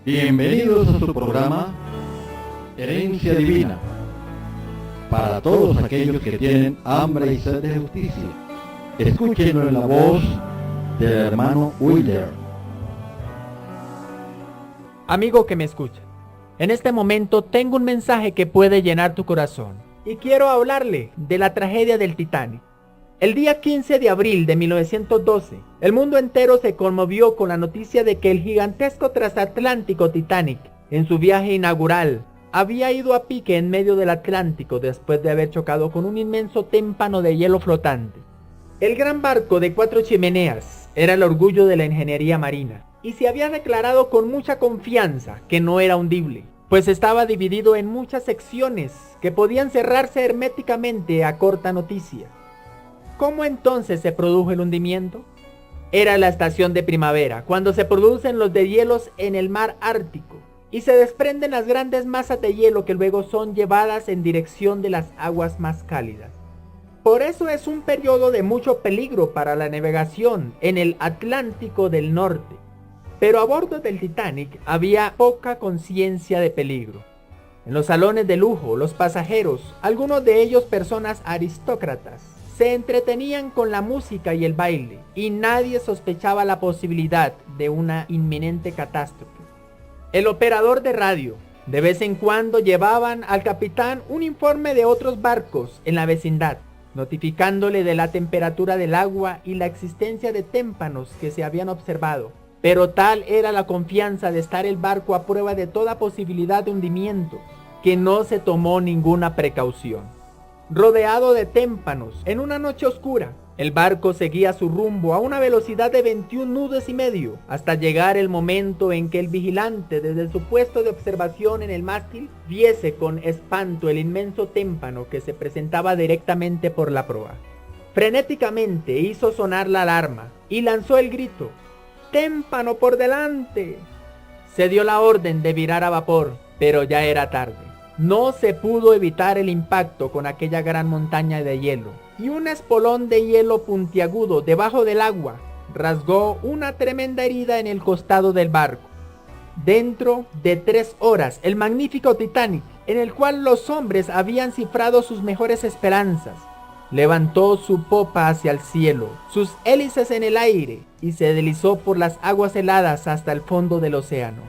Bienvenidos a su programa Herencia Divina, para todos aquellos que tienen hambre y sed de justicia. Escúchenlo en la voz del hermano Wilder. Amigo que me escucha, en este momento tengo un mensaje que puede llenar tu corazón y quiero hablarle de la tragedia del Titanic. El día 15 de abril de 1912, el mundo entero se conmovió con la noticia de que el gigantesco transatlántico Titanic, en su viaje inaugural, había ido a pique en medio del Atlántico después de haber chocado con un inmenso témpano de hielo flotante. El gran barco de 4 chimeneas era el orgullo de la ingeniería marina y se había declarado con mucha confianza que no era hundible, pues estaba dividido en muchas secciones que podían cerrarse herméticamente a corta noticia. ¿Cómo entonces se produjo el hundimiento? Era la estación de primavera, cuando se producen los deshielos en el mar Ártico y se desprenden las grandes masas de hielo que luego son llevadas en dirección de las aguas más cálidas. Por eso es un periodo de mucho peligro para la navegación en el Atlántico del Norte. Pero a bordo del Titanic había poca conciencia de peligro. En los salones de lujo, los pasajeros, algunos de ellos personas aristócratas, se entretenían con la música y el baile, y nadie sospechaba la posibilidad de una inminente catástrofe. El operador de radio, de vez en cuando llevaban al capitán un informe de otros barcos en la vecindad, notificándole de la temperatura del agua y la existencia de témpanos que se habían observado. Pero tal era la confianza de estar el barco a prueba de toda posibilidad de hundimiento, que no se tomó ninguna precaución. Rodeado de témpanos, en una noche oscura, el barco seguía su rumbo a una velocidad de 21 nudos y medio, hasta llegar el momento en que el vigilante desde su puesto de observación en el mástil viese con espanto el inmenso témpano que se presentaba directamente por la proa. Frenéticamente hizo sonar la alarma y lanzó el grito: ¡témpano por delante! Se dio la orden de virar a vapor, pero ya era tarde. No se pudo evitar el impacto con aquella gran montaña de hielo, y un espolón de hielo puntiagudo debajo del agua rasgó una tremenda herida en el costado del barco. Dentro de 3 horas, el magnífico Titanic, en el cual los hombres habían cifrado sus mejores esperanzas, levantó su popa hacia el cielo, sus hélices en el aire, y se deslizó por las aguas heladas hasta el fondo del océano,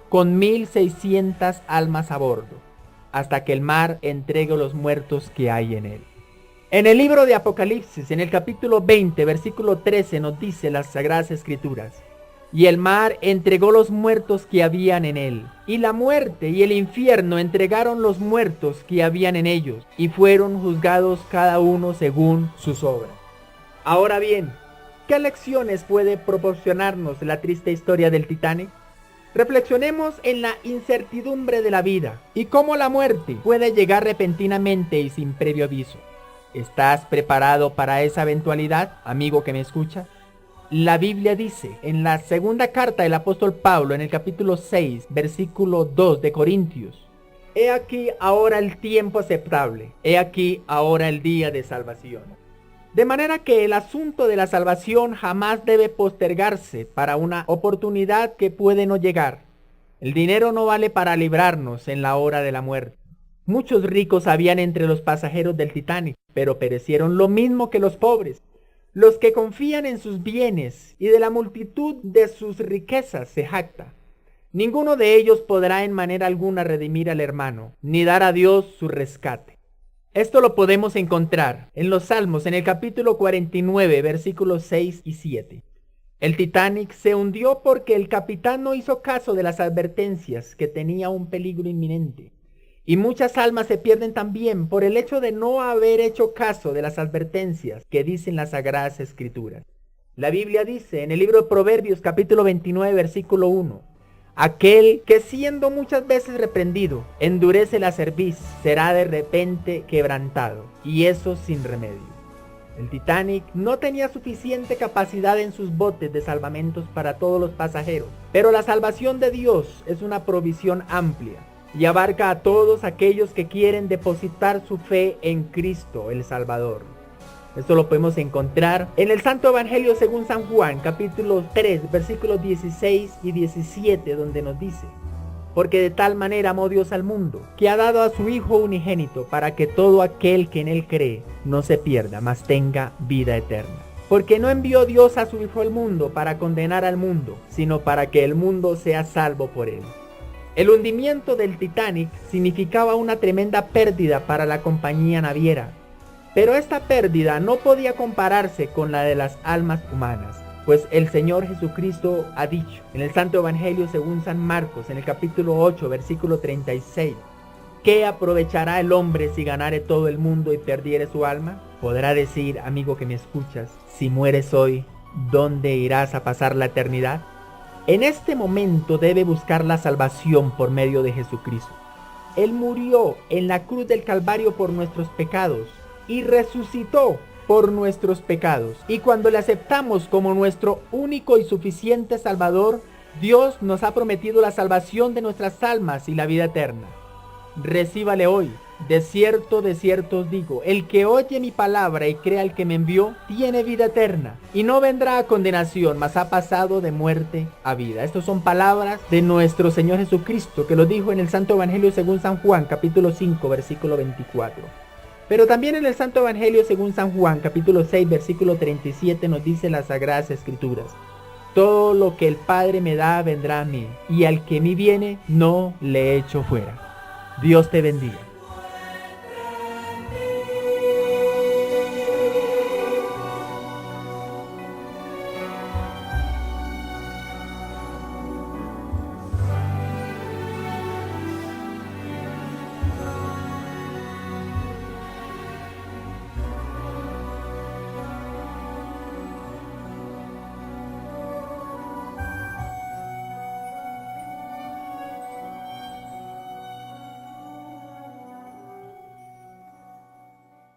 con 1.600 almas a bordo, hasta que el mar entregue los muertos que hay en él. En el libro de Apocalipsis, en el capítulo 20, versículo 13, nos dice las Sagradas Escrituras: y el mar entregó los muertos que habían en él, y la muerte y el infierno entregaron los muertos que habían en ellos, y fueron juzgados cada uno según sus obras. Ahora bien, ¿qué lecciones puede proporcionarnos la triste historia del Titanic? Reflexionemos en la incertidumbre de la vida y cómo la muerte puede llegar repentinamente y sin previo aviso. ¿Estás preparado para esa eventualidad, amigo que me escucha? La Biblia dice en la segunda carta del apóstol Pablo, en el capítulo 6, versículo 2 de Corintios: he aquí ahora el tiempo aceptable, he aquí ahora el día de salvación. De manera que el asunto de la salvación jamás debe postergarse para una oportunidad que puede no llegar. El dinero no vale para librarnos en la hora de la muerte. Muchos ricos habían entre los pasajeros del Titanic, pero perecieron lo mismo que los pobres. Los que confían en sus bienes y de la multitud de sus riquezas se jacta. Ninguno de ellos podrá en manera alguna redimir al hermano, ni dar a Dios su rescate. Esto lo podemos encontrar en los Salmos, en el capítulo 49, versículos 6 y 7. El Titanic se hundió porque el capitán no hizo caso de las advertencias que tenía un peligro inminente. Y muchas almas se pierden también por el hecho de no haber hecho caso de las advertencias que dicen las Sagradas Escrituras. La Biblia dice en el libro de Proverbios, capítulo 29, versículo 1: aquel que siendo muchas veces reprendido, endurece la cerviz, será de repente quebrantado, y eso sin remedio. El Titanic no tenía suficiente capacidad en sus botes de salvamentos para todos los pasajeros, pero la salvación de Dios es una provisión amplia y abarca a todos aquellos que quieren depositar su fe en Cristo el Salvador. Esto lo podemos encontrar en el Santo Evangelio según San Juan, capítulo 3, versículos 16 y 17, donde nos dice: porque de tal manera amó Dios al mundo, que ha dado a su Hijo unigénito, para que todo aquel que en él cree no se pierda, mas tenga vida eterna. Porque no envió Dios a su Hijo al mundo para condenar al mundo, sino para que el mundo sea salvo por él. El hundimiento del Titanic significaba una tremenda pérdida para la compañía naviera, pero esta pérdida no podía compararse con la de las almas humanas, pues el Señor Jesucristo ha dicho en el Santo Evangelio según San Marcos, en el capítulo 8, versículo 36, ¿qué aprovechará el hombre si ganare todo el mundo y perdiere su alma? Podrá decir, amigo que me escuchas, si mueres hoy, ¿dónde irás a pasar la eternidad? En este momento debe buscar la salvación por medio de Jesucristo. Él murió en la cruz del Calvario por nuestros pecados y resucitó por nuestros pecados. Y cuando le aceptamos como nuestro único y suficiente Salvador, Dios nos ha prometido la salvación de nuestras almas y la vida eterna. Recíbale hoy. De cierto os digo, el que oye mi palabra y crea al que me envió, tiene vida eterna, y no vendrá a condenación, mas ha pasado de muerte a vida. Estas son palabras de nuestro Señor Jesucristo, que lo dijo en el Santo Evangelio según San Juan, capítulo 5, versículo 24. Pero también en el Santo Evangelio según San Juan, capítulo 6, versículo 37, nos dice las Sagradas Escrituras: todo lo que el Padre me da vendrá a mí, y al que a mí viene no le echo fuera. Dios te bendiga.